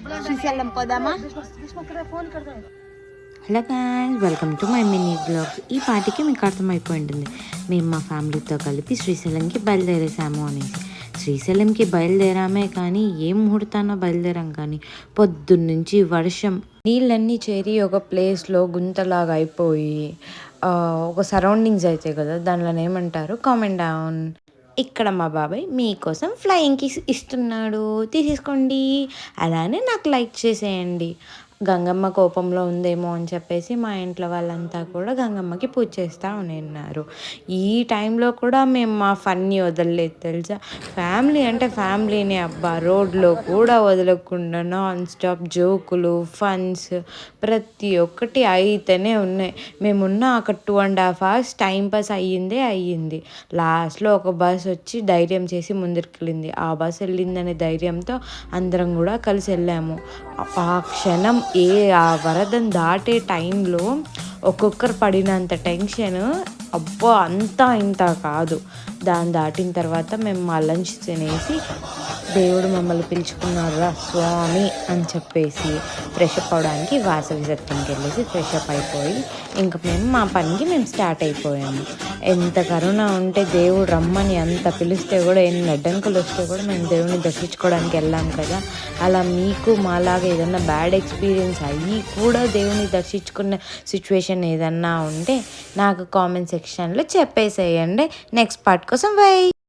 శ్రీశైలం పోదామా? Hello guys, welcome to my mini blogs. ఈ పార్టీకి మీకు అర్థమైపోయి ఉంటుంది మేము మా ఫ్యామిలీతో కలిపి శ్రీశైలంకి బయలుదేరేసాము అనేసి. శ్రీశైలంకి బయలుదేరామే కానీ ఏం ముహూర్తానో బయలుదేరాం కానీ పొద్దున్నుంచి వర్షం, నీళ్ళన్నీ చేరి ఒక ప్లేస్లో గుంతలాగా అయిపోయి ఒక సరౌండింగ్స్ అయితే కదా దానిలో ఏమంటారు కామెంట్ డౌన్. ఇక్కడ మా బాబాయ్ మీకోసం ఫ్లయింగ్ కిస్ ఇస్తున్నాడు, తీసేసుకోండి, అలానే నాకు లైక్ చేసేయండి. గంగమ్మ కోపంలో ఉందేమో అని చెప్పేసి మా ఇంట్లో వాళ్ళంతా కూడా గంగమ్మకి పూజ చేస్తూ ఉన్నారు. ఈ టైంలో కూడా మేము మా ఫన్నీ వదలలేదు తెలుసా. ఫ్యామిలీ అంటే ఫ్యామిలీనే అబ్బా, రోడ్లో కూడా వదలకుండా నాన్ స్టాప్ జోకులు, ఫన్స్ ప్రతి ఒక్కటి అయితేనే ఉన్నాయి. మేమున్న ఒక 2.5 hours టైంపాస్ అయ్యింది. లాస్ట్లో ఒక బస్ వచ్చి ధైర్యం చేసి ముందరికి ఆ బస్ వెళ్ళిందనే ధైర్యంతో అందరం కూడా కలిసి వెళ్ళాము. ఆ క్షణం ఆ వరదను దాటే టైంలో ఒక్కొక్కరు పడినంత టెన్షన్ అబ్బో అంతా ఇంత కాదు. దాన్ని దాటిన తర్వాత మేము మా లంచ్ తినేసి దేవుడు మమ్మల్ని పిలుచుకున్నారా స్వామి అని చెప్పేసి ఫ్రెష్ అప్ అవడానికి వాసవి సత్యంకి వెళ్ళేసి ఫ్రెష్ అప్ అయిపోయి ఇంకా మా పనికి మేము స్టార్ట్ అయిపోయాము. ఎంత కరుణ ఉంటే దేవుడు రమ్మని అంత పిలిస్తే కూడా ఎన్ని అడ్డంకులు వస్తే కూడా మేము దేవుడిని దర్శించుకోవడానికి వెళ్ళాం కదా. అలా మీకు మాలాగా ఏదన్నా బ్యాడ్ ఎక్స్పీరియన్స్ అయ్యి కూడా దేవుని దర్శించుకున్న సిచ్యువేషన్ ఏదన్నా ఉంటే నాకు కామెంట్ సెక్షన్లో చెప్పేసేయండి. నెక్స్ట్ పార్ట్ కోసం వెయిట్.